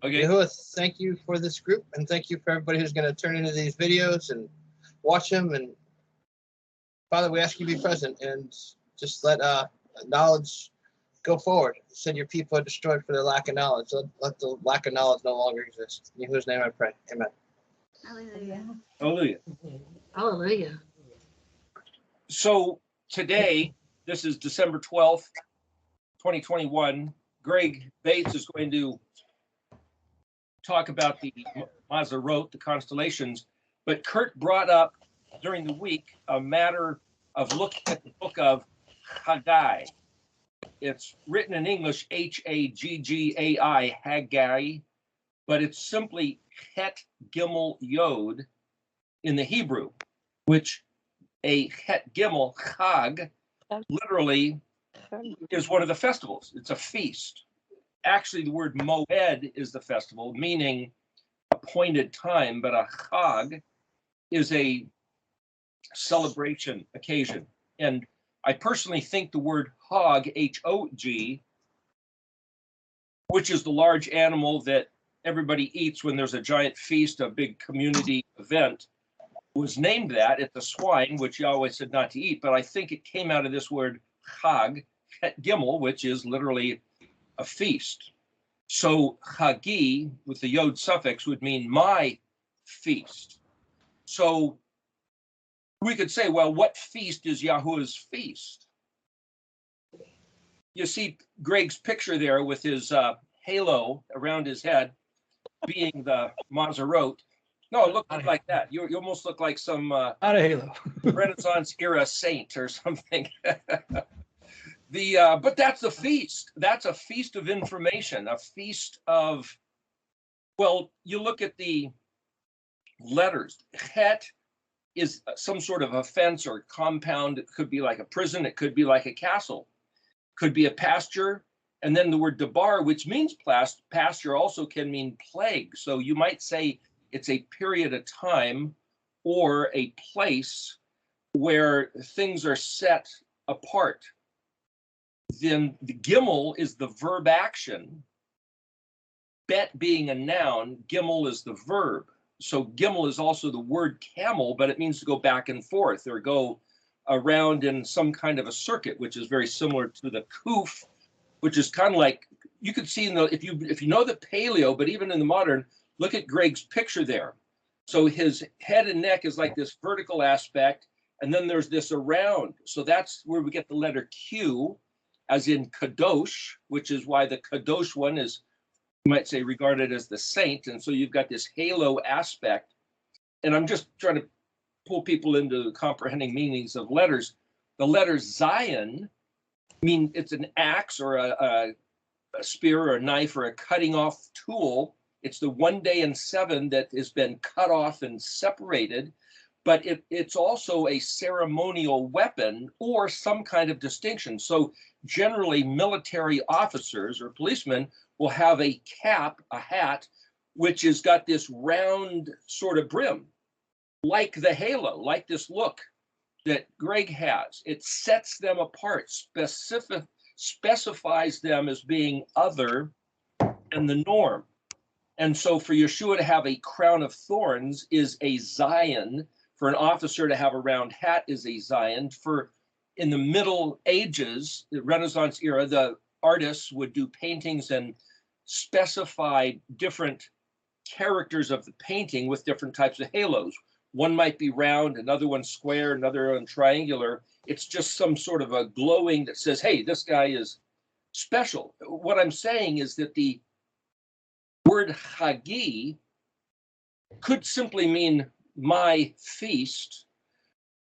Okay. Yahuwah, thank you for this group, and thank you for everybody who's going to turn into these videos and watch them. And Father, we ask you to be present and just let knowledge go forward. You said your people are destroyed for their lack of knowledge. Let the lack of knowledge no longer exist. In Yahuwah's name I pray. Amen. Hallelujah. Hallelujah. Hallelujah. So today, this is December 12th, 2021. Greg Bates is going to talk about the Mazarot, the constellations, but Kurt brought up during the week a matter of looking at the book of Haggai. It's written in English Haggai, Haggai, but it's simply Het Gimel Yod in the Hebrew, which a Het Gimel, Chag, literally is one of the festivals. It's a feast. Actually, the word Moed is the festival, meaning appointed time, but a Chag is a celebration occasion. And I personally think the word hog, H-O-G, which is the large animal that everybody eats when there's a giant feast, a big community event, was named that. It's a swine, which Yahweh said not to eat, but I think it came out of this word Chag, Het Gimel, which is literally a feast. So Chagi, with the Yod suffix, would mean my feast. So we could say, well, what feast is Yahuwah's feast? You see Greg's picture there with his halo around his head being the Mazarot. No, it looked like that. You almost look like some Not a halo. Renaissance era saint or something. But that's a feast. That's a feast of information, a feast of, well, you look at the letters. Het is some sort of a fence or compound. It could be like a prison. It could be like a castle. Could be a pasture. And then the word debar, which means pasture, also can mean plague. So you might say it's a period of time or a place where things are set apart. Then the gimel is the verb action. Bet being a noun, gimel is the verb. So gimel is also the word camel, but it means to go back and forth or go around in some kind of a circuit, which is very similar to the kuf, which is kind of like, you could see in the, if you know the paleo, but even in the modern, look at Greg's picture there. So his head and neck is like this vertical aspect, and then there's this around. So that's where we get the letter Q, as in kadosh, which is why the kadosh one is, you might say, regarded as the saint. And so you've got this halo aspect. And I'm just trying to pull people into comprehending meanings of letters. The letter Zion mean it's an axe or a spear or a knife or a cutting off tool. It's the 1 day in 7 that has been cut off and separated, but it's also a ceremonial weapon or some kind of distinction. So generally military officers or policemen will have a cap, a hat, which has got this round sort of brim, like the halo, like this look that Greg has. It sets them apart, specifies them as being other than the norm. And so for Yeshua to have a crown of thorns is a Zion. For an officer to have a round hat is a Zion. For in the Middle Ages, the Renaissance era, the artists would do paintings and specify different characters of the painting with different types of halos. One might be round, another one square, another one triangular. It's just some sort of a glowing that says, hey, this guy is special. What I'm saying is that the word Hagi could simply mean my feast,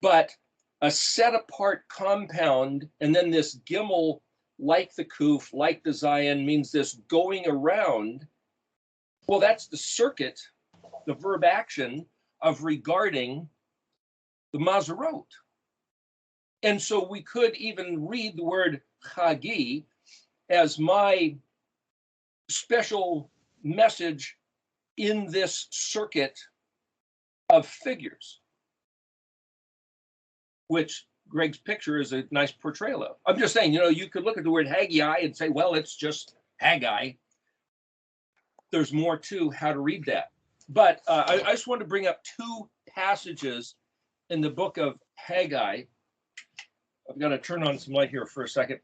but a set apart compound, and then this gimel, like the kuf, like the Zion, means this going around. Well, that's the circuit, the verb action of regarding the Mazarot. And so we could even read the word Chagi as my special message in this circuit of figures, which Greg's picture is a nice portrayal of. I'm just saying, you could look at the word Haggai and say, well, it's just Haggai. there's more to how to read that. But I just want to bring up two passages in the book of Haggai. I've got to turn on some light here for a second.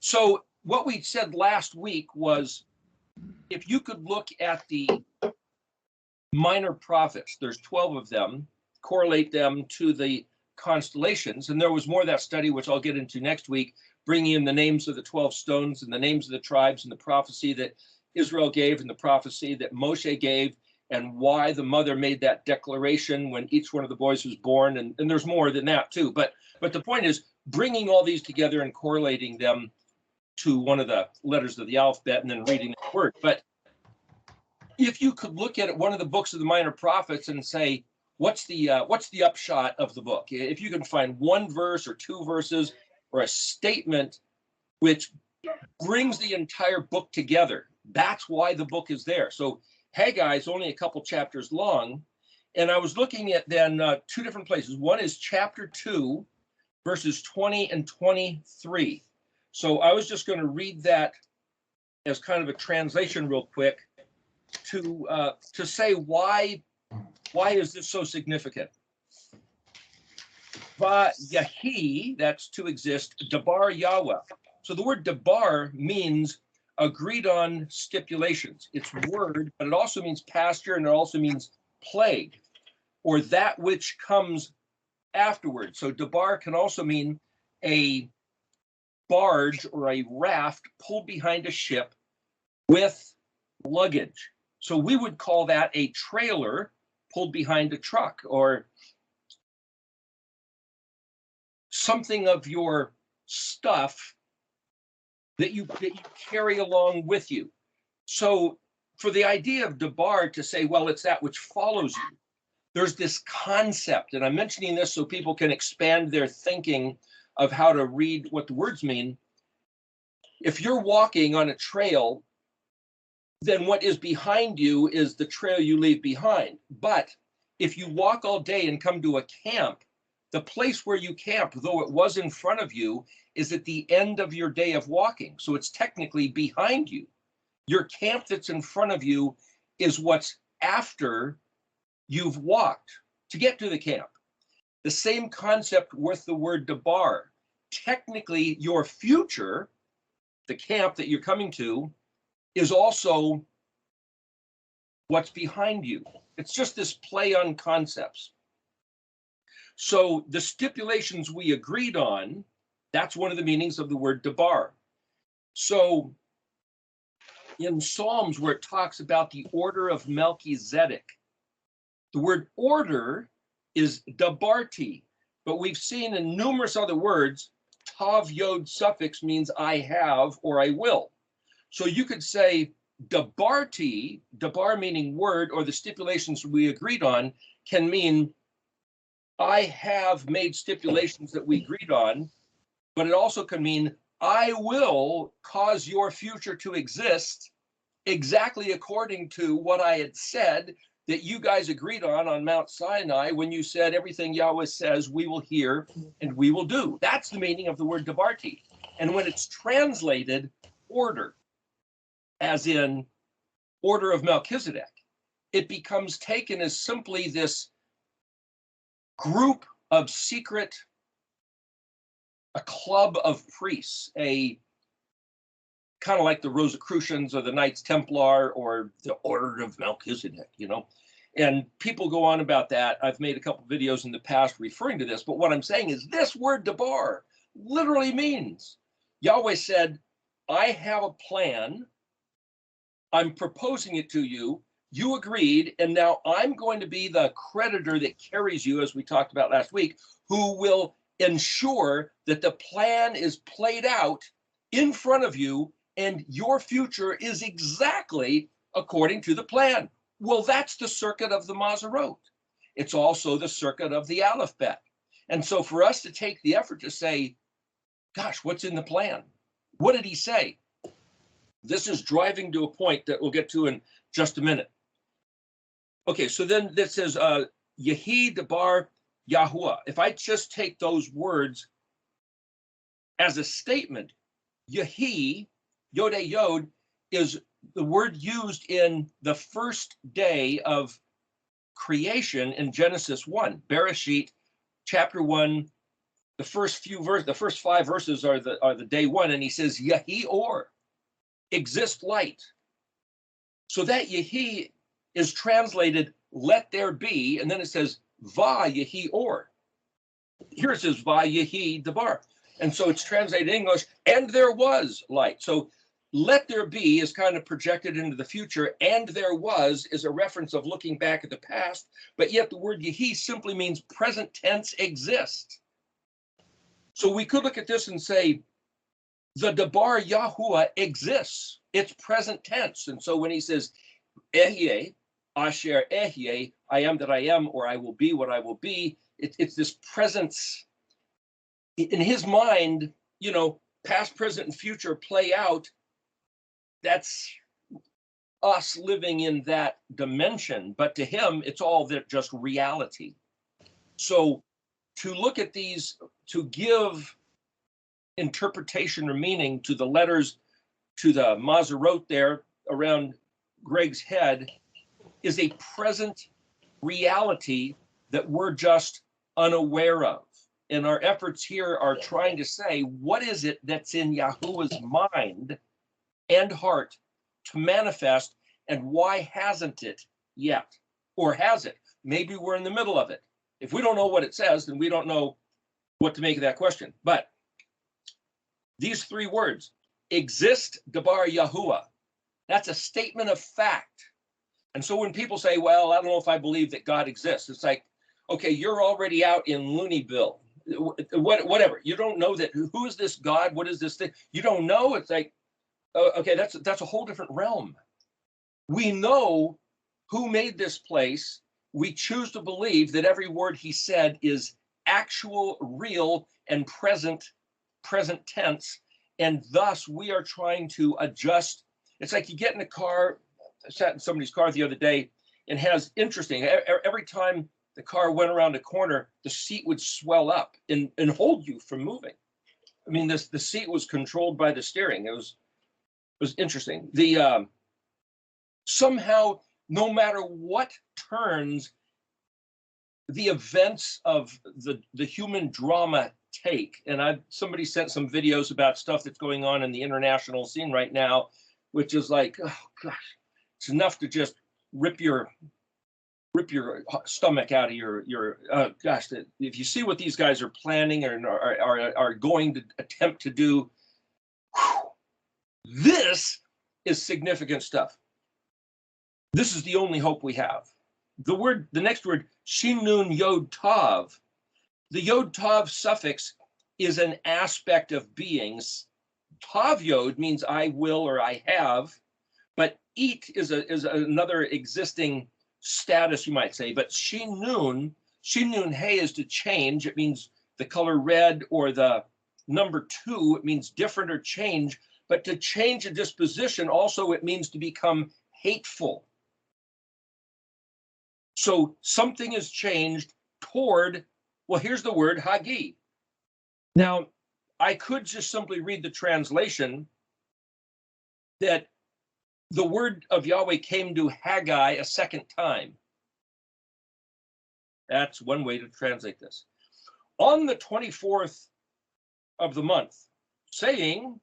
So what we said last week was, if you could look at the minor prophets, there's 12 of them, correlate them to the constellations. And there was more of that study, which I'll get into next week, bringing in the names of the 12 stones and the names of the tribes and the prophecy that Israel gave and the prophecy that Moshe gave, and why the mother made that declaration when each one of the boys was born. And there's more than that too. But the point is bringing all these together and correlating them to one of the letters of the alphabet and then reading the word. But if you could look at one of the books of the minor prophets and say, what's the upshot of the book? If you can find one verse or two verses or a statement which brings the entire book together, that's why the book is there. So Haggai is only a couple chapters long. And I was looking at then two different places. One is chapter 2, verses 20 and 23. So I was just going to read that as kind of a translation real quick to say why is this so significant? Va Yahi, that's to exist, Dabar Yahweh. So the word Dabar means agreed on stipulations. It's word, but it also means pasture, and it also means plague, or that which comes afterward. So Dabar can also mean a barge or a raft pulled behind a ship with luggage. So we would call that a trailer pulled behind a truck, or something of your stuff that you carry along with you. So for the idea of Dabar to say, well, it's that which follows you, there's this concept, and I'm mentioning this so people can expand their thinking of how to read what the words mean. If you're walking on a trail, then what is behind you is the trail you leave behind. But if you walk all day and come to a camp, the place where you camp, though it was in front of you, is at the end of your day of walking. So it's technically behind you. Your camp that's in front of you is what's after you've walked to get to the camp. The same concept with the word Dabar. Technically, your future, the camp that you're coming to, is also what's behind you. It's just this play on concepts. So the stipulations we agreed on, that's one of the meanings of the word Dabar. So in Psalms, where it talks about the order of Melchizedek, the word order is Dabarti, but we've seen in numerous other words, Tav Yod suffix means I have or I will. So you could say Dabarti, Dabar meaning word, or the stipulations we agreed on, can mean I have made stipulations that we agreed on, but it also can mean I will cause your future to exist exactly according to what I had said that you guys agreed on Mount Sinai when you said everything Yahweh says we will hear and we will do. That's the meaning of the word Dabarti. And when it's translated order, as in order of Melchizedek, it becomes taken as simply this group of secret, a club of priests, a kind of like the Rosicrucians or the Knights Templar or the Order of Melchizedek, you know. And people go on about that. I've made a couple videos in the past referring to this, but what I'm saying is this word Dabar literally means Yahweh said, I have a plan. I'm proposing it to you. You agreed, and now I'm going to be the creditor that carries you, as we talked about last week, who will ensure that the plan is played out in front of you, and your future is exactly according to the plan. Well, that's the circuit of the Mazarot. It's also the circuit of the Aleph-Bet. And so for us to take the effort to say, gosh, what's in the plan? What did he say? This is driving to a point that we'll get to in just a minute. Okay, so then this says, Yehi Dabar Yahuwah. If I just take those words as a statement, Yehi, Yod-E Yod, is the word used in the first day of creation in Genesis 1, Bereshit, chapter 1, the first 5 verses are the day one, and he says, Yahi or, exist light. So that Yahi is translated, let there be, and then it says, Va Yahi or. Here it says, Va Yahi Dabar. And so it's translated in English, and there was light. So let there be is kind of projected into the future, and there was is a reference of looking back at the past, but yet the word Yahi simply means present tense exist. So we could look at this and say, the Dabar Yahuwah exists. It's present tense. And so when he says, Ehyeh, Asher Ehyeh, I am that I am, or I will be what I will be, it's this presence. In his mind, past, present, and future play out. That's us living in that dimension. But to him, it's all just reality. So to look at these, to give interpretation or meaning to the letters, to the Mazarot there around Greg's head, is a present reality that we're just unaware of. And our efforts here are trying to say, what is it that's in Yahuwah's mind and heart to manifest, and why hasn't it yet? Or has it? Maybe we're in the middle of it. If we don't know what it says, then we don't know what to make of that question. But these 3 words, exist Dabar Yahuwah, that's a statement of fact. And so when people say, well, I don't know if I believe that God exists, it's like, okay, you're already out in Looneyville. Whatever. You don't know that. Who is this God? What is this thing? You don't know. It's like, okay, that's a whole different realm. We know who made this place. We choose to believe that every word he said is actual, real, and present tense. And thus we are trying to adjust. It's like you get in a car. I sat in somebody's car the other day, and has interesting, every time the car went around a corner, the seat would swell up and hold you from moving. I mean, the seat was controlled by the steering. It was interesting. Somehow, no matter what turns the events of the human drama take, and somebody sent some videos about stuff that's going on in the international scene right now, which is like, oh gosh, it's enough to just rip your stomach out of your gosh. If you see what these guys are planning or are going to attempt to do, this is significant stuff. This is the only hope we have. The next word, Shinun Yod Tav. The Yod Tav suffix is an aspect of beings. Tav Yod means I will or I have, but It is another existing status, you might say. But Shinun Hey is to change. It means the color red, or the number 2, it means different or change. But to change a disposition also, it means to become hateful. So something is changed toward, well, here's the word Haggai. Now, I could just simply read the translation that the word of Yahweh came to Haggai a second time. That's one way to translate this. On the 24th of the month, saying,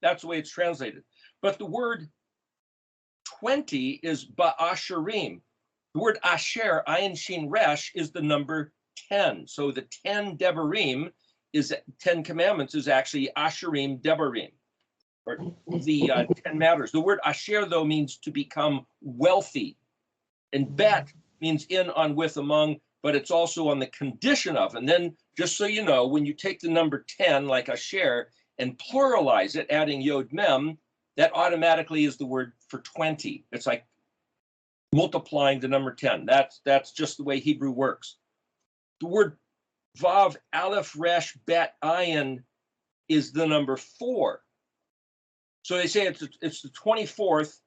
that's the way it's translated. But the word 20 is Ba'asherim. The word Asher, Ayin Shin Resh, is the number 10. So the 10 Devarim is 10 commandments is actually Asherim Devarim, or the 10 matters. The word Asher, though, means to become wealthy. And Bet means in, on, with, among, but it's also on the condition of. And then, just so you know, when you take the number 10, like Asher, and pluralize it, adding Yod Mem, that automatically is the word for 20. It's like multiplying the number 10. That's just the way Hebrew works. The word Vav Aleph Resh Bet Ayin is the number 4. So they say it's the 24th.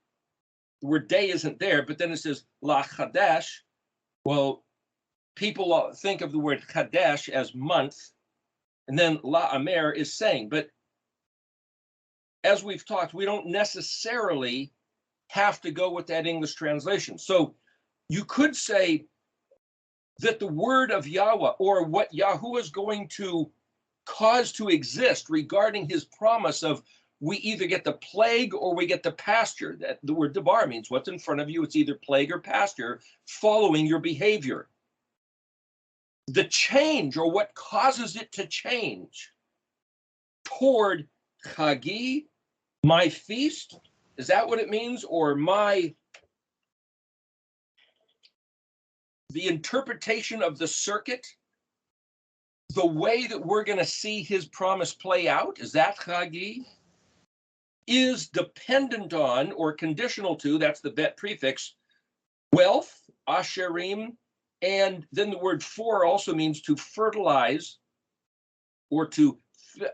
The word day isn't there, but then it says La Chadesh. Well, people think of the word Chadesh as month, and then La Amer is saying. But as we've talked, we don't necessarily have to go with that English translation. So you could say that the word of Yahuwah, or what Yahuwah is going to cause to exist regarding his promise of, we either get the plague or we get the pasture. That the word debar means what's in front of you. It's either plague or pasture following your behavior. The change, or what causes it to change toward Haggai, my feast, is that what it means? Or the interpretation of the circuit, the way that we're going to see his promise play out, is that Haggai? Is dependent on, or conditional to, that's the bet prefix, wealth, asherim, and then the word for also means to fertilize, or to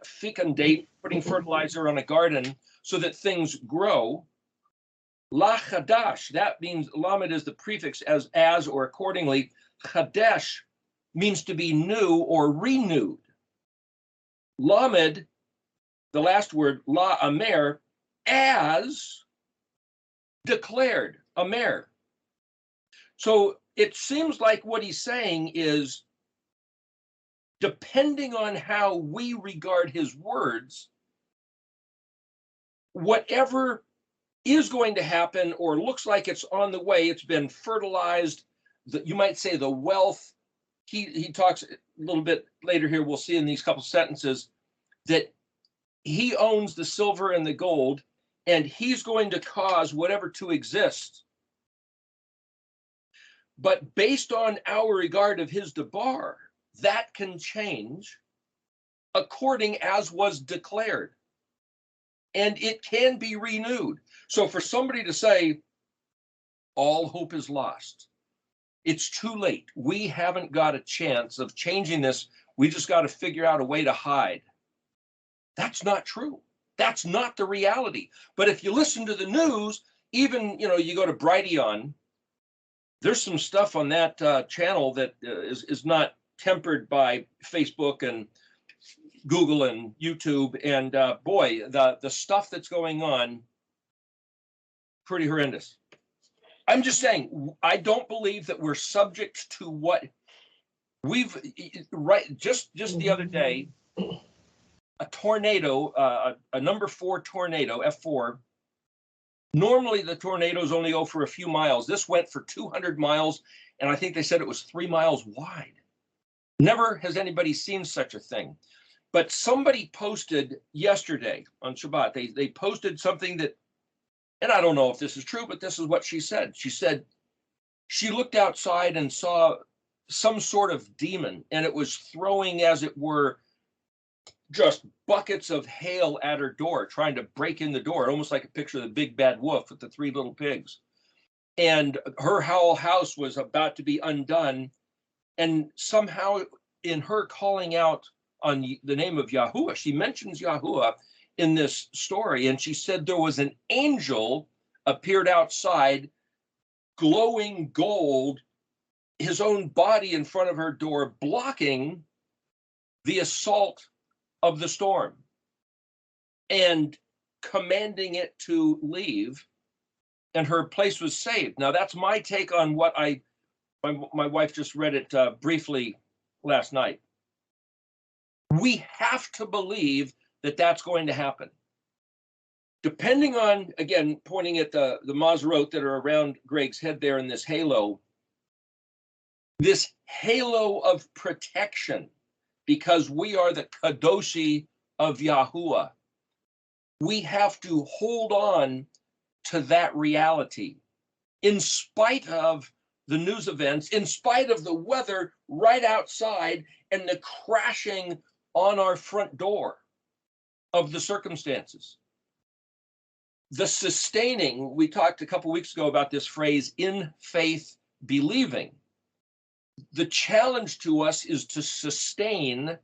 fecundate, putting fertilizer on a garden so that things grow. La chadash, that means lamed is the prefix as or accordingly. Chadesh means to be new or renewed. Lamed, the last word, la amer, as declared, amer. So it seems like what he's saying is, depending on how we regard his words, whatever is going to happen or looks like it's on the way, it's been fertilized, you might say the wealth. He talks a little bit later here, we'll see in these couple sentences, that he owns the silver and the gold, and he's going to cause whatever to exist. But based on our regard of his debar, that can change according as was declared. And it can be renewed. So for somebody to say, all hope is lost, it's too late. We haven't got a chance of changing this. We just got to figure out a way to hide. That's not true. That's not the reality. But if you listen to the news, even, you go to Brighteon, there's some stuff on that channel that is not tempered by Facebook and Google and YouTube. And boy, the stuff that's going on, pretty horrendous. I'm just saying, I don't believe that we're subject to what we've, just the other day, a tornado, a number 4 tornado, F4. Normally the tornadoes only go for a few miles. This went for 200 miles, and I think they said it was 3 miles wide. Never has anybody seen such a thing. But somebody posted yesterday on Shabbat, they posted something that, and I don't know if this is true, but this is what she said. She said she looked outside and saw some sort of demon, and it was throwing, as it were, just buckets of hail at her door, trying to break in the door, almost like a picture of the big bad wolf with the 3 little pigs. And her whole house was about to be undone. And somehow, in her calling out on the name of Yahuwah, she mentions Yahuwah in this story. And she said there was an angel appeared outside, glowing gold, his own body in front of her door, blocking the assault of the storm and commanding it to leave, and her place was saved. Now that's my take on what my wife just read it briefly last night. We have to believe that that's going to happen. Depending on, again, pointing at the Mazarot that are around Greg's head there in this halo of protection, because we are the Kadoshi of Yahuwah. We have to hold on to that reality in spite of the news events, in spite of the weather right outside and the crashing on our front door of the circumstances. The sustaining, we talked a couple weeks ago about this phrase, in faith believing. The challenge to us is to sustain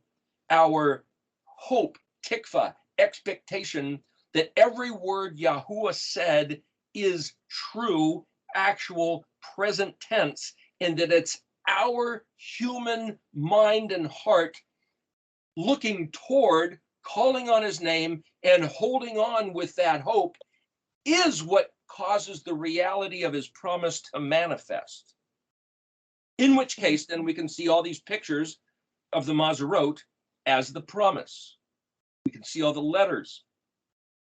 our hope, tikva, expectation that every word Yahuwah said is true, actual, present tense, and that it's our human mind and heart looking toward, calling on his name, and holding on with that hope is what causes the reality of his promise to manifest. In which case, then we can see all these pictures of the Mazarot as the promise. We can see all the letters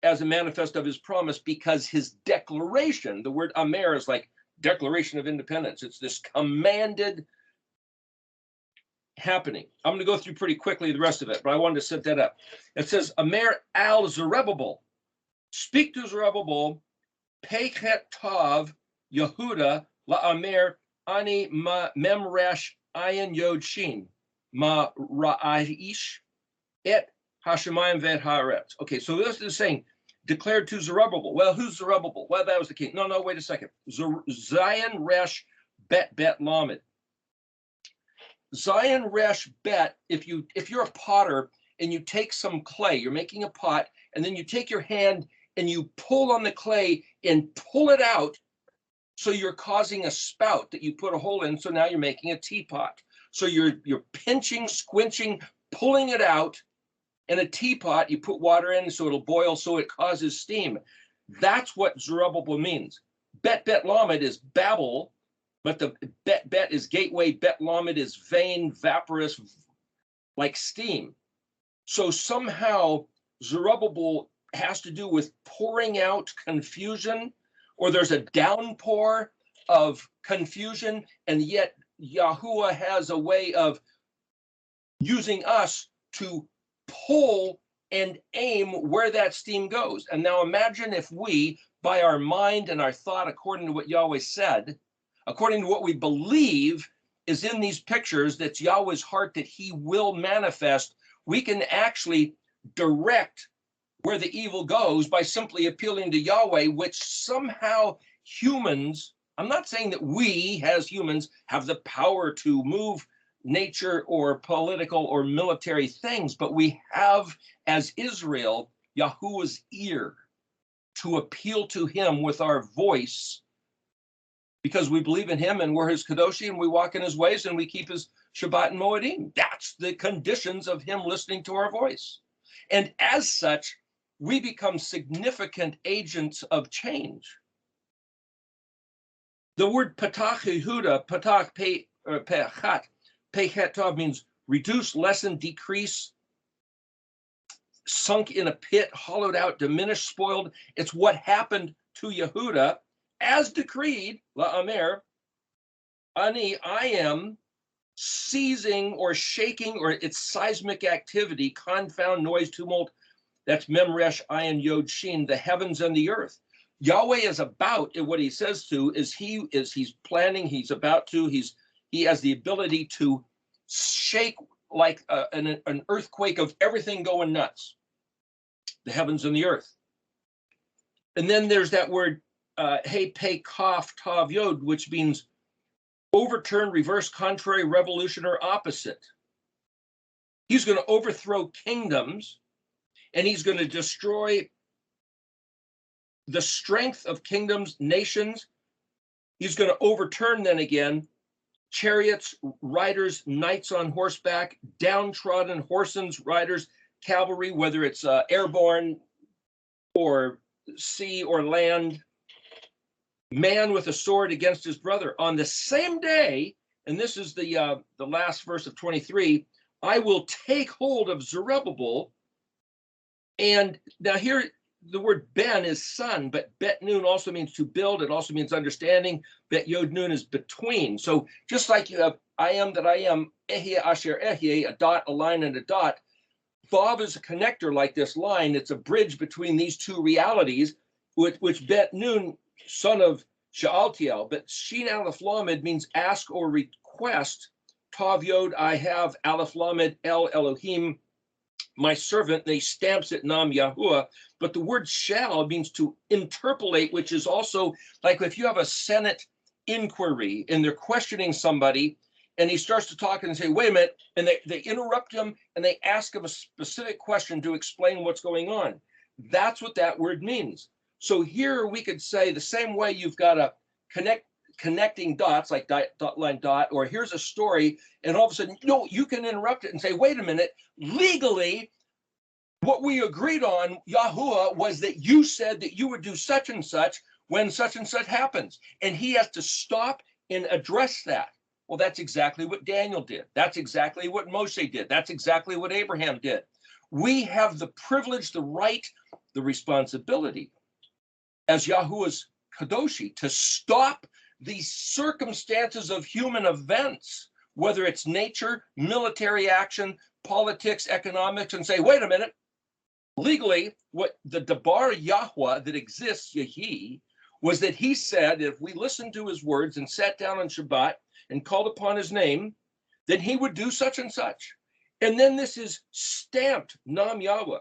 as a manifest of his promise, because his declaration, the word Amer is like Declaration of Independence. It's this commanded happening. I'm going to go through pretty quickly the rest of it, but I wanted to set that up. It says, Amer al Zerubbabel, speak to Zerubbabel, Pechet Tav Yehuda la Amer ani ma memresh ayin yod shin ma ra'aish et hashemayim vet haaretz. Okay, so this is saying, declared to Zerubbabel. Well, who's Zerubbabel? Well, that was the king. No, wait a second. Zion Resh Bet Lamed. Zion Resh Bet, if you're a potter and you take some clay, you're making a pot, and then you take your hand and you pull on the clay and pull it out, so you're causing a spout that you put a hole in, so now you're making a teapot. So you're pinching, squinching, pulling it out. In a teapot, you put water in so it'll boil, so it causes steam. That's what Zerubbabel means. Bet Lamed is Babel, but the bet is gateway. Bet Lamed is vain, vaporous, like steam. So somehow Zerubbabel has to do with pouring out confusion, or there's a downpour of confusion, and yet Yahuwah has a way of using us to pull and aim where that steam goes. And now imagine if we, by our mind and our thought, according to what Yahweh said, according to what we believe is in these pictures, that's Yahweh's heart that he will manifest, we can actually direct where the evil goes by simply appealing to Yahweh, which somehow humans, I'm not saying that we as humans have the power to move nature or political or military things, but we have, as Israel, Yahuwah's ear to appeal to him with our voice, because we believe in him and we're his Kadoshi and we walk in his ways and we keep his Shabbat and Moedim. That's the conditions of him listening to our voice. And as such, we become significant agents of change. The word patach Yehuda, patach pechat, Pechet Tov means reduce, lessen, decrease, sunk in a pit, hollowed out, diminished, spoiled. It's what happened to Yehuda as decreed, La Amer, Ani, I am seizing or shaking, or it's seismic activity, confound, noise, tumult. That's Memresh, Ayin, Yod, Shin, the heavens and the earth. Yahweh is about, what he says to, he's planning, he's about to, he has the ability to shake like an earthquake of everything going nuts, the heavens and the earth. And then there's that word, hey, pei, kaf, tav, yod, which means overturn, reverse, contrary, revolution, or opposite. He's going to overthrow kingdoms, and he's going to destroy the strength of kingdoms, nations. He's going to overturn then again chariots, riders, knights on horseback, downtrodden horses, riders, cavalry, whether it's airborne or sea or land, man with a sword against his brother. On the same day, and this is the last verse of 23, I will take hold of Zerubbabel. And now here, the word ben is son, but bet nun also means to build. It also means understanding. Bet yod nun is between. So just like you have I am that I am, ehye asher ehye, a dot, a line, and a dot, Vav is a connector like this line. It's a bridge between these two realities, which bet nun, son of Shaaltiel, but Shin Aleph Lamed means ask or request. Tav Yod, I have, Aleph Lamed, El Elohim, my servant, they stamps it Nam Yahuwah, but the word shall means to interpolate, which is also like if you have a Senate inquiry and they're questioning somebody and he starts to talk and say, wait a minute, and they interrupt him and they ask him a specific question to explain what's going on. That's what that word means. So here we could say the same way you've got a connecting dots, like dot, line, dot, or here's a story, and all of a sudden, no, you can interrupt it and say, wait a minute, legally, what we agreed on, Yahuwah, was that you said that you would do such and such. when such and such happens. And he has to stop and address that. Well, that's exactly what Daniel did. That's exactly what Moshe did. That's exactly what Abraham did. We have the privilege, the right, the responsibility as Yahuwah's Kadoshi to stop the circumstances of human events, whether it's nature, military action, politics, economics, and say, wait a minute, legally, what the Dabar Yahuwah that exists, Yahi, was that he said if we listened to his words and sat down on Shabbat and called upon his name, then he would do such and such. And then this is stamped, Nam Yahweh.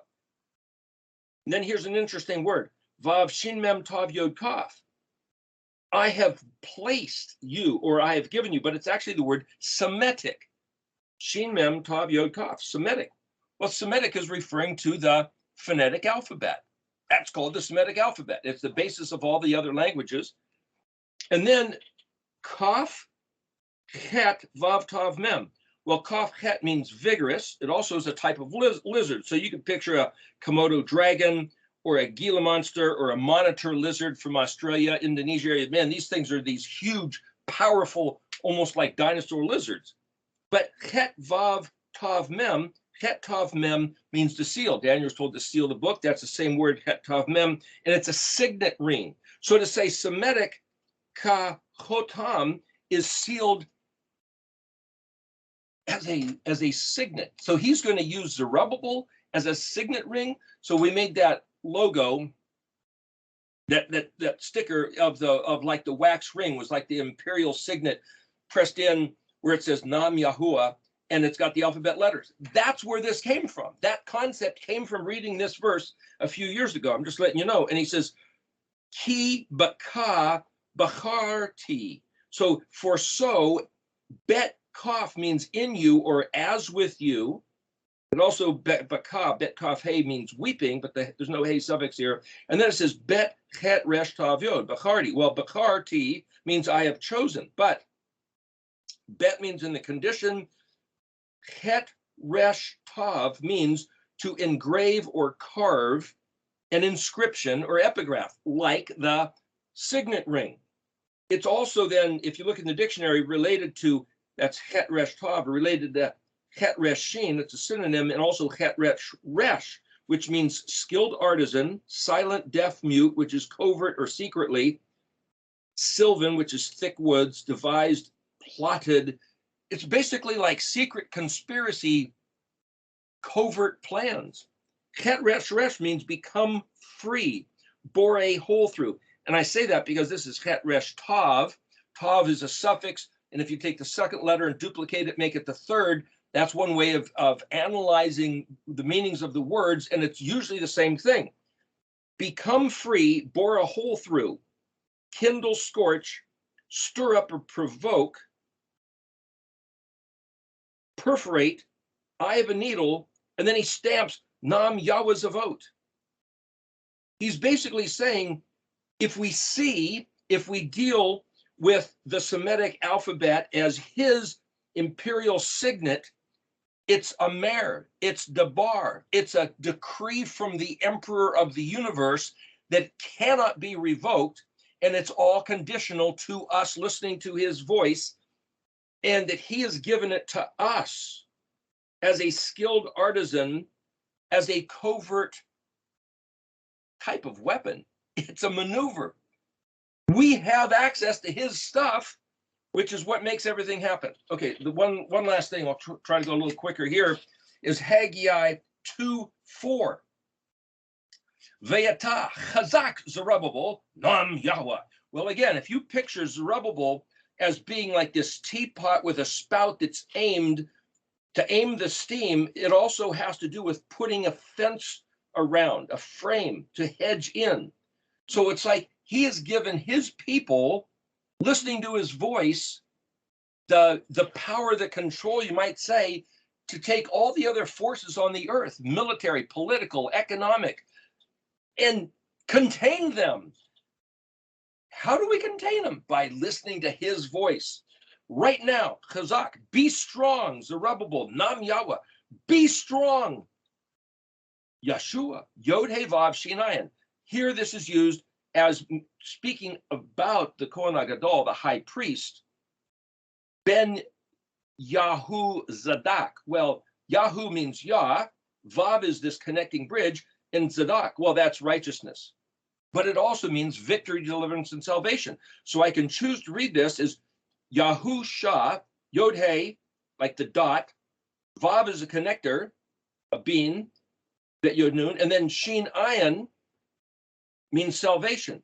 And then here's an interesting word, Vav Shin Mem Tav Yod Kaf. I have placed you, or I have given you, but it's actually the word Semitic. Shin Mem Tav Yod Kaf, Semitic. Well, Semitic is referring to the phonetic alphabet. That's called the Semitic alphabet. It's the basis of all the other languages. And then Kaf, Het, Vav, Tav, Mem. Well, Kaf, Het means vigorous. It also is a type of lizard. So you can picture a Komodo dragon or a Gila monster or a monitor lizard from Australia, Indonesia. Man, these things are these huge, powerful, almost like dinosaur lizards. But Het, Vav, Tav, Mem, Het Tav Mem means to seal. Daniel's told to seal the book. That's the same word, Het Tav Mem, and it's a signet ring. So to say Semitic Ka Chotam is sealed as a signet. So he's going to use Zerubbabel as a signet ring. So we made that logo, that sticker of like the wax ring was like the imperial signet pressed in where it says Nam Yahuwah. And it's got the alphabet letters. That's where this came from. That concept came from reading this verse a few years ago. I'm just letting you know. And he says, Ki baka bacharti. So for so, bet kaf means in you or as with you. And also bet baka, bet kaf hey means weeping, but there's no hey suffix here. And then it says bet het resh tav yod, bacharti. Well, bacharti means I have chosen, but bet means in the condition. Het resh tav means to engrave or carve an inscription or epigraph, like the signet ring. It's also then, if you look in the dictionary, related to, that's het resh tav, related to het resh shin, it's a synonym, and also het resh, which means skilled artisan, silent, deaf, mute, which is covert or secretly, sylvan, which is thick woods, devised, plotted. It's basically like secret conspiracy, covert plans. Het resh resh means become free, bore a hole through. And I say that because this is het resh tav. Tav is a suffix. And if you take the second letter and duplicate it, make it the third, that's one way of analyzing the meanings of the words. And it's usually the same thing. Become free, bore a hole through, kindle, scorch, stir up or provoke, perforate, eye of a needle, and then he stamps Nam Yahweh Zavot. He's basically saying, if we deal with the Semitic alphabet as his imperial signet, it's a mer, it's dabar, it's a decree from the emperor of the universe that cannot be revoked, and it's all conditional to us listening to his voice, and that he has given it to us as a skilled artisan, as a covert type of weapon. It's a maneuver. We have access to his stuff, which is what makes everything happen. Okay, the one last thing, I'll try to go a little quicker here, is Haggai 2:4. Ve'ata chazak Zerubbabel nam Yahweh. Well, again, if you picture Zerubbabel as being like this teapot with a spout that's aimed to aim the steam, it also has to do with putting a fence around, a frame to hedge in. So it's like he has given his people, listening to his voice, the power, the control, you might say, to take all the other forces on the earth, military, political, economic, and contain them. How do we contain them? By listening to his voice. Right now, Chazak, be strong, Zerubbabel, Nam Yahweh, be strong. Yeshua, Yod He Vav Shinayan. Here this is used as speaking about the Kohen HaGadol, the high priest, Ben Yahuzadak. Well, Yahu means Yah, Vav is this connecting bridge, and Zadak, well, that's righteousness. But it also means victory, deliverance, and salvation. So I can choose to read this as Yahusha, Yod He, like the dot, Vav is a connector, a bean, that Yod Nun, and then Shin Ayin means salvation.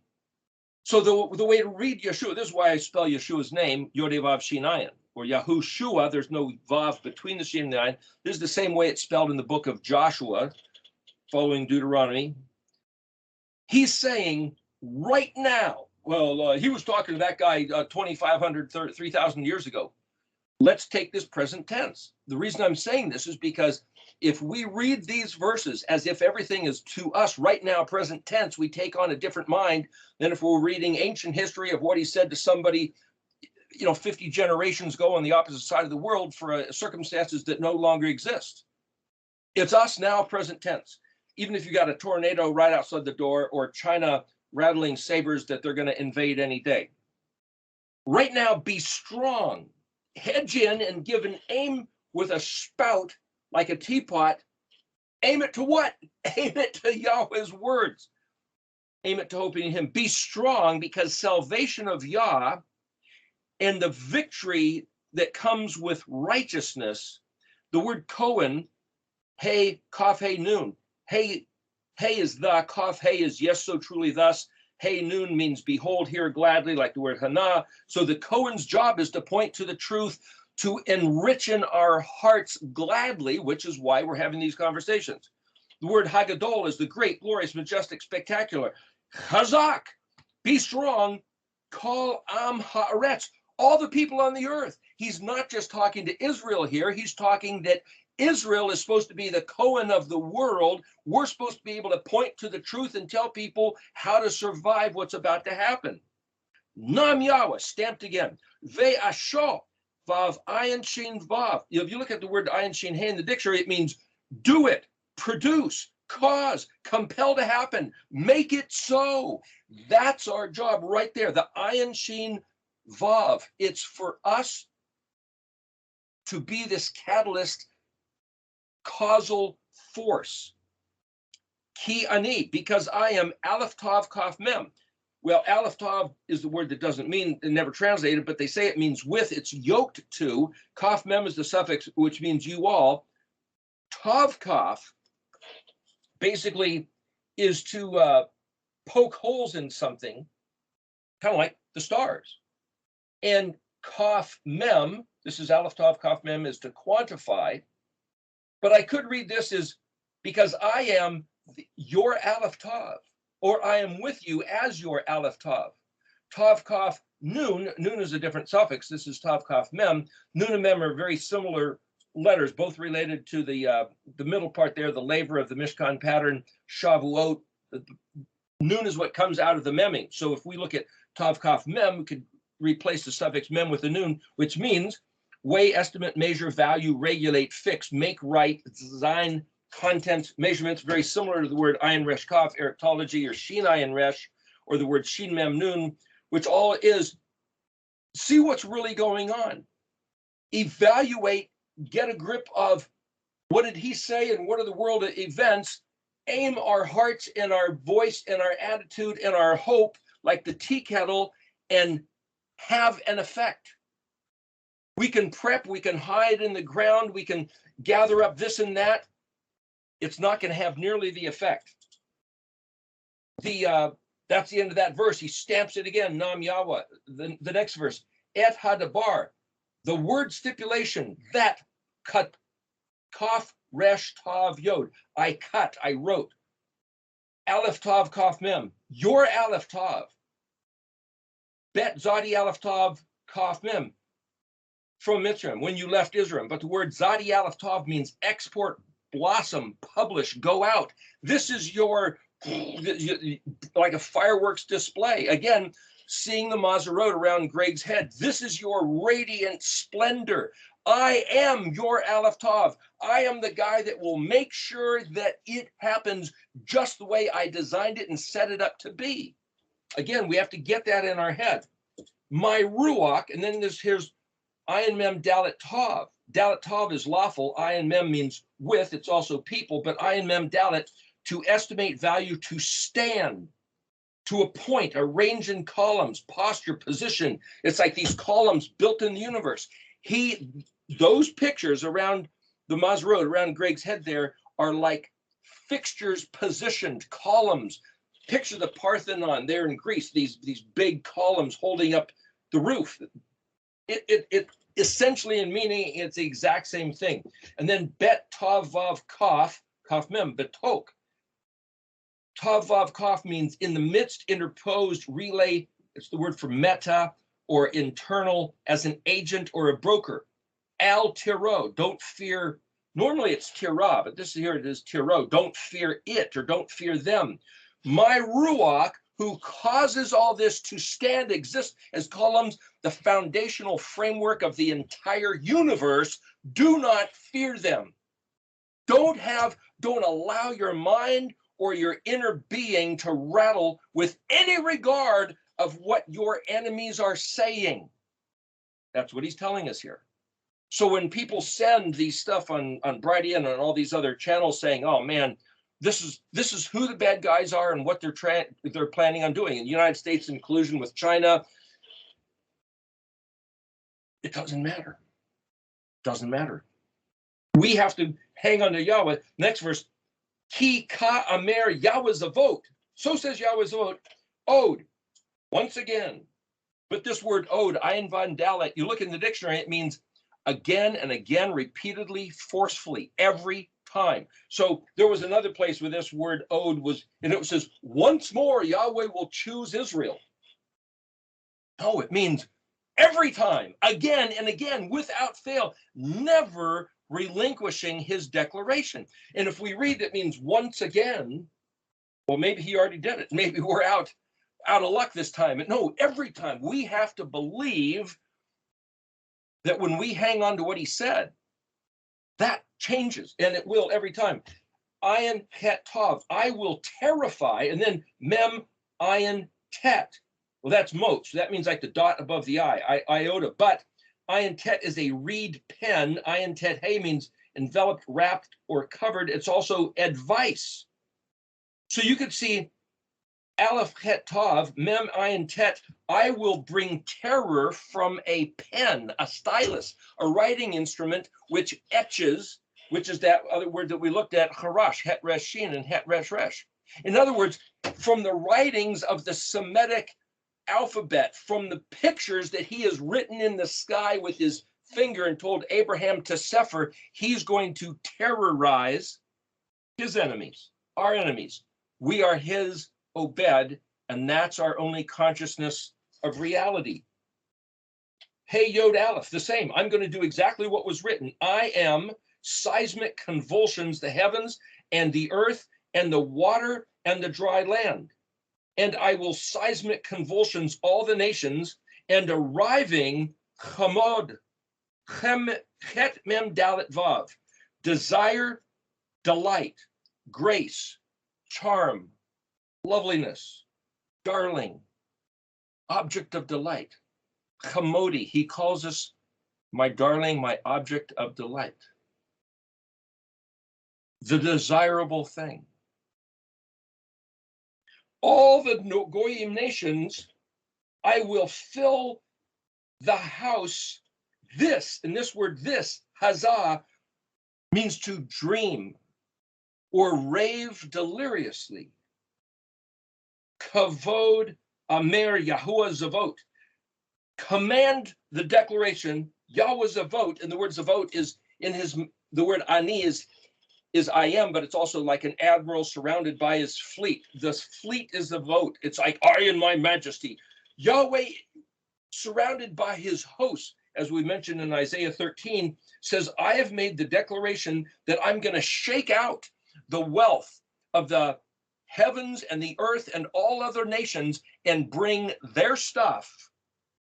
So the way to read Yeshua, this is why I spell Yeshua's name, Yod He Vav Shin Ayin, or Yahushua, there's no Vav between the Shin and the Ayin. This is the same way it's spelled in the book of Joshua, following Deuteronomy. He's saying right now, well, he was talking to that guy 2,500, 3,000 years ago. Let's take this present tense. The reason I'm saying this is because if we read these verses as if everything is to us right now, present tense, we take on a different mind than if we're reading ancient history of what he said to somebody, 50 generations ago on the opposite side of the world for circumstances that no longer exist. It's us now, present tense. Even if you got a tornado right outside the door or China rattling sabers that they're going to invade any day. Right now, be strong. Hedge in and give an aim with a spout like a teapot. Aim it to what? Aim it to Yahweh's words. Aim it to hoping in him. Be strong, because salvation of Yah and the victory that comes with righteousness, the word Cohen, Hey, Kaf, Hey, Nun. Hey is the, Kaf, Hey is yes, so truly thus. Hey Nun means behold, hear gladly, like the word Hana. So the Cohen's job is to point to the truth, to enrichen our hearts gladly, which is why we're having these conversations. The word Hagadol is the great, glorious, majestic, spectacular. Chazak, be strong, call Am Haaretz, all the people on the earth. He's not just talking to Israel here, he's talking that Israel is supposed to be the Cohen of the world. We're supposed to be able to point to the truth and tell people how to survive what's about to happen. Nam Yahweh, stamped again. Ve Asho, Vav Ayin Shin Vav. If you look at the word Ayin Shin He in the dictionary, it means do it, produce, cause, compel to happen, make it so. That's our job right there. The Ayin Shin Vav. It's for us to be this catalyst, causal force. Ki ani, because I am Aleph Tav Kaf Mem. Well, Aleph Tav is the word that doesn't mean, never translated, but they say it means with, it's yoked to. Kaf Mem is the suffix, which means you all. Tav Kaf basically is to poke holes in something, kind of like the stars. And Kaf Mem, this is Aleph Tav Kaf Mem, is to quantify. But I could read this as because I am your Aleph Tav, or I am with you as your Aleph Tav. Tav Kaf Nun, Nun is a different suffix. This is Tav Kaf Mem. Nun and Mem are very similar letters, both related to the middle part there, the laver of the Mishkan pattern, Shavuot. Nun is what comes out of the memming. So if we look at Tav Kaf Mem, we could replace the suffix Mem with the Nun, which means weigh, estimate, measure, value, regulate, fix, make right, design, content, measurements, very similar to the word Ayin Resh Kaf, erectology, or Shin Ayin Resh, or the word Shin Mem Nun, which all is see what's really going on. Evaluate, get a grip of what did he say and what are the world events, aim our hearts and our voice and our attitude and our hope like the tea kettle and have an effect. We can prep, we can hide in the ground, we can gather up this and that. It's not going to have nearly the effect. That's the end of that verse. He stamps it again, Nam Yahweh. The next verse, Et Hadabar, the word stipulation, that cut, Kaf Resh Tav Yod. I cut, I wrote. Aleph Tav Kaf Mem, your Aleph Tav. Bet Zadi Aleph Tav Kaf Mem. From Mitzrayim, when you left Israel. But the word Zadi Aleph Tav means export, blossom, publish, go out. This is your, like a fireworks display. Again, seeing the Mazarot around Greg's head. This is your radiant splendor. I am your Aleph Tav. I am the guy that will make sure that it happens just the way I designed it and set it up to be. Again, we have to get that in our head. My ruach, and then here's ayin mem dalet tav. Dalet tav is lawful. Ayin mem means with. It's also people, but ayin mem dalet, to estimate value, to stand, to a point, arrange in columns, posture, position. It's like these columns built in the universe. Those pictures around the Mazrod, around Greg's head there, are like fixtures positioned, columns. Picture the Parthenon there in Greece, these big columns holding up the roof. It essentially, in meaning, it's the exact same thing. And then bet tav vav kaf, kaf mem, betok. Tav vav kaf means in the midst, interposed, relay. It's the word for meta, or internal, as an agent or a broker. Al tiro, don't fear. Normally it's tira, but this here it is tiro. Don't fear it, or don't fear them. My ruach, who causes all this to stand, exist as columns, the foundational framework of the entire universe, do not fear them. Don't allow your mind or your inner being to rattle with any regard of what your enemies are saying. That's what he's telling us here. So when people send these stuff on Brighteon and all these other channels saying, oh man, this is who the bad guys are and what they're planning on doing. In the United States, in collusion with China, it doesn't matter. Doesn't matter. We have to hang on to Yahweh. Next verse, Ki ka amer Yahweh zavot. So says Yahweh zavot. Ode, once again. But this word ode, ayin van dalet, you look in the dictionary, it means again and again, repeatedly, forcefully, every time. So there was another place where this word ode was, and it says, once more Yahweh will choose Israel. No, it means every time, again and again, without fail, never relinquishing his declaration. And if we read that means once again, well, maybe he already did it. Maybe we're out of luck this time. But no, every time we have to believe that when we hang on to what he said, that changes, and it will every time. Ayin het tav, I will terrify, and then mem ayin tet. Well, that's mot, so that means like the dot above the iota. But ayin tet is a reed pen. Ayin tet hey means enveloped, wrapped, or covered. It's also advice. So you could see Aleph het tav, mem ayin tet, I will bring terror from a pen, a stylus, a writing instrument which etches, which is that other word that we looked at, harash, het resh shin, and het resh resh. In other words, from the writings of the Semitic alphabet, from the pictures that he has written in the sky with his finger and told Abraham to sefer, he's going to terrorize his enemies, our enemies. We are his Obed, and that's our only consciousness of reality. Hey Yod Aleph, the same. I'm going to do exactly what was written. I am seismic convulsions, the heavens and the earth and the water and the dry land. And I will seismic convulsions all the nations, and arriving chamod, chet mem dalet vav, desire, delight, grace, charm, loveliness, darling, object of delight. Chamodi, he calls us my darling, my object of delight. The desirable thing. All the Goyim nations, I will fill the house. This, and this word this, hazah, means to dream or rave deliriously. Kavod amer Yahuwah zavot. Command the declaration, Yahweh zavot, and the word zavot is the word ani is I am, but it's also like an admiral surrounded by his fleet. The fleet is the vote. It's like, I and my majesty. Yahweh, surrounded by his hosts, as we mentioned in Isaiah 13, says, I have made the declaration that I'm going to shake out the wealth of the heavens and the earth and all other nations and bring their stuff,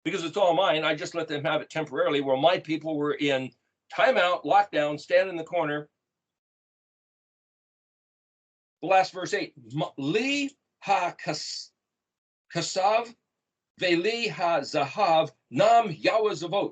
because it's all mine. I just let them have it temporarily, while my people were in timeout, lockdown, stand in the corner. The last verse 8, li ha Kasav veli ha-zahav nam Yahuwah zavot.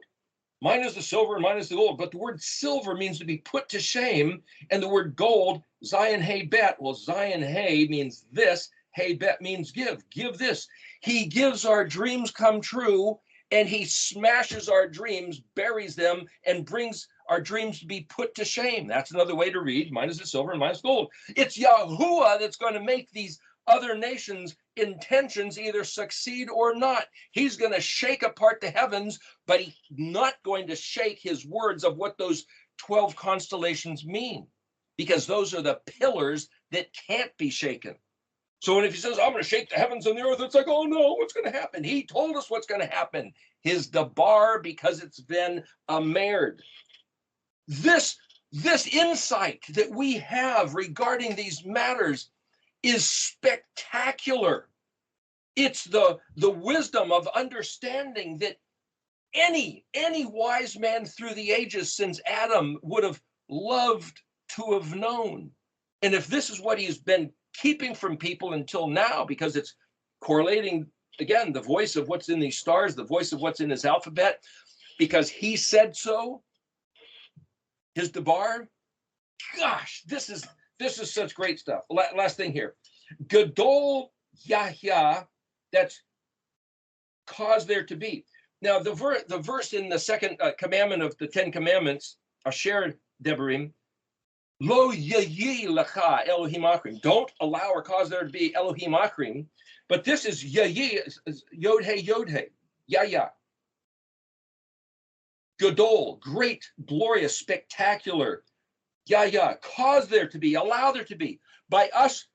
Mine is the silver and mine is the gold. But the word silver means to be put to shame. And the word gold, Zion Hey Bet. Well, Zion Hey means this. Hey Bet means give. Give this. He gives our dreams come true, and he smashes our dreams, buries them, and brings our dreams to be put to shame. That's another way to read. Mine is the silver and mine is gold. It's Yahuwah that's going to make these other nations' intentions either succeed or not. He's going to shake apart the heavens, but he's not going to shake his words of what those 12 constellations mean, because those are the pillars that can't be shaken. So when if he says, I'm going to shake the heavens and the earth, it's like, oh no, what's going to happen? He told us what's going to happen. His dabar, because it's been amered. This insight that we have regarding these matters is spectacular. It's the wisdom of understanding that any wise man through the ages since Adam would have loved to have known. And if this is what he's been keeping from people until now, because it's correlating, again, the voice of what's in these stars, the voice of what's in his alphabet, because he said so, his dabar, gosh, this is such great stuff. Last thing here. Gadol Yahya, that's cause there to be. Now, the verse in the second commandment of the 10 Commandments, Asher Devarim, Lo Yayi Lacha Elohim Akrim. Don't allow or cause there to be Elohim Akrim. But this is Yayi, Yod He, Yahya. Gadol, great, glorious, spectacular. Yahya, cause there to be, allow there to be. By us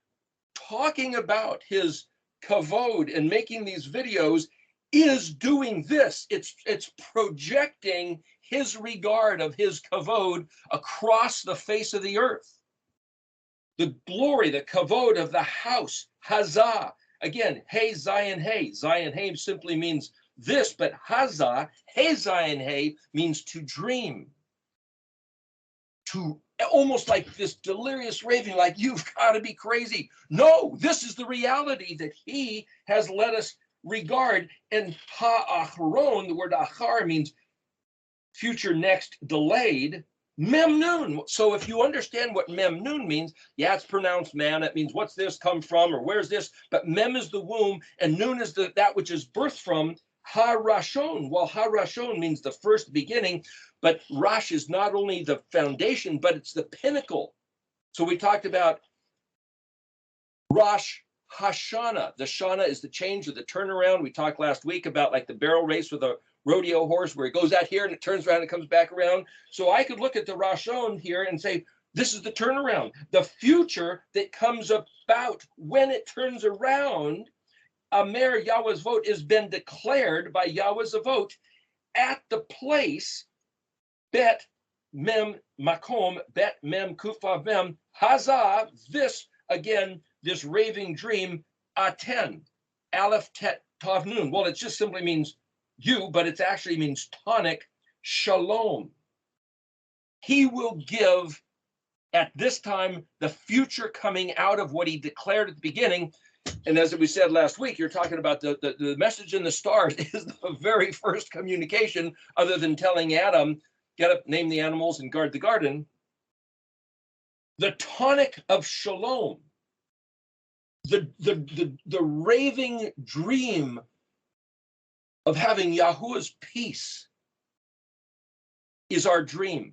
talking about his kavod and making these videos is doing this. It's projecting his regard of his kavod across the face of the earth. The glory, the kavod of the house, hazah. Again, hey, Zion, hey. Zion, hey simply means this, but hazah, hey, Zion, hey means to dream. To almost like this delirious raving, like you've got to be crazy. No, this is the reality that he has let us regard. And ha-achron, the word achar means future, next, delayed. Memnun. So if you understand what memnun means, yeah, it's pronounced man. It means what's this come from or where's this? But mem is the womb and nun is that which is birthed from. Ha-rashon. Well, ha-rashon means the first beginning. But Rosh is not only the foundation, but it's the pinnacle. So we talked about Rosh Hashanah. The Shana is the change or the turnaround. We talked last week about like the barrel race with a rodeo horse where it goes out here and it turns around and comes back around. So I could look at the Rashon here and say, this is the turnaround, the future that comes about when it turns around. Amer Yahweh's vote has been declared by Yahweh's vote at the place Bet Mem Makom, Bet Mem Kufa Mem, Hazah, this, again, this raving dream, Aten, Aleph Tet Tav Nun. Well, it just simply means you, but it actually means tonic, Shalom. He will give at this time the future coming out of what he declared at the beginning. And as we said last week, you're talking about the message in the stars is the very first communication other than telling Adam, get up, name the animals, and guard the garden. The tonic of shalom, the raving dream of having Yahuwah's peace is our dream.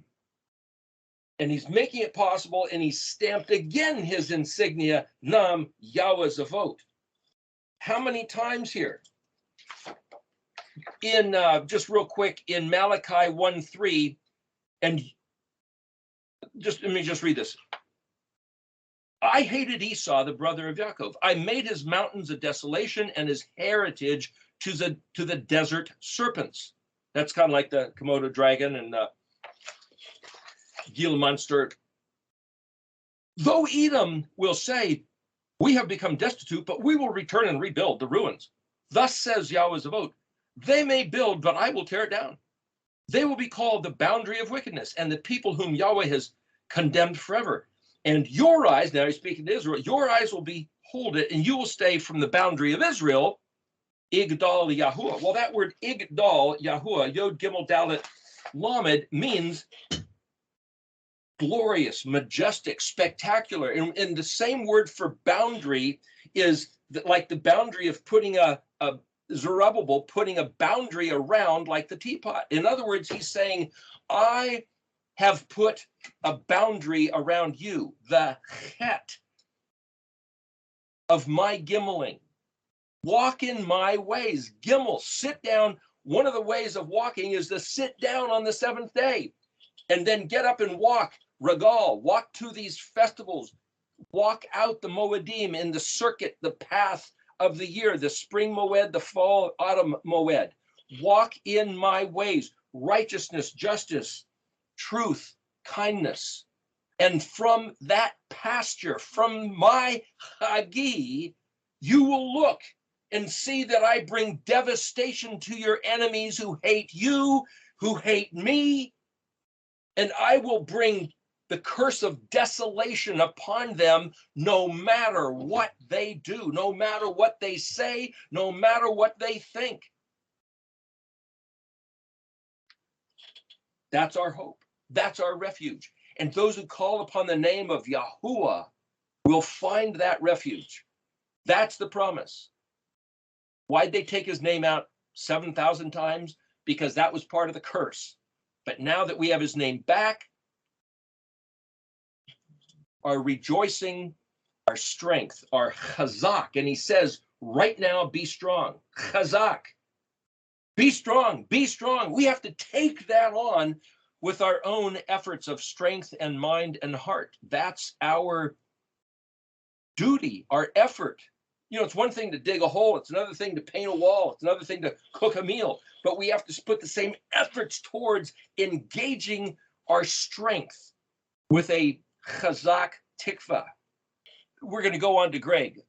And he's making it possible, and he's stamped again his insignia, Nam Yahweh Zavot. How many times here? In just real quick, in Malachi 1:3, and just let me just read this. I hated Esau, the brother of Yaakov. I made his mountains a desolation and his heritage to the desert serpents. That's kind of like the Komodo dragon and Gila monster. Though Edom will say, we have become destitute, but we will return and rebuild the ruins. Thus says Yahweh Zavot, they may build, but I will tear it down. They will be called the boundary of wickedness and the people whom Yahweh has condemned forever. And your eyes, now he's speaking to Israel, your eyes will behold it, and you will stay from the boundary of Israel, Igdal Yahuwah. Well, that word Igdal Yahuwah, Yod Gimel Dalet Lamed, means glorious, majestic, spectacular. And the same word for boundary is like the boundary of putting a Zerubbabel putting a boundary around like the teapot. In other words, he's saying, I have put a boundary around you, the chet of my gimmeling. Walk in my ways. Gimel, sit down. One of the ways of walking is to sit down on the seventh day and then get up and walk. Regal, walk to these festivals. Walk out the Moedim in the circuit, the path of the year, the spring Moed, the fall, autumn Moed. Walk in my ways. Righteousness, justice, truth, kindness. And from that pasture, from my Haggai, you will look and see that I bring devastation to your enemies who hate you, who hate me, and I will bring the curse of desolation upon them no matter what they do, no matter what they say, no matter what they think. That's our hope. That's our refuge. And those who call upon the name of Yahuwah will find that refuge. That's the promise. Why'd they take his name out 7,000 times? Because that was part of the curse. But now that we have his name back, our rejoicing, our strength, our chazak, and he says, right now, be strong. Chazak. Be strong, be strong. We have to take that on with our own efforts of strength and mind and heart. That's our duty, our effort. You know, it's one thing to dig a hole. It's another thing to paint a wall. It's another thing to cook a meal. But we have to put the same efforts towards engaging our strength with a chazak tikva. We're going to go on to Greg.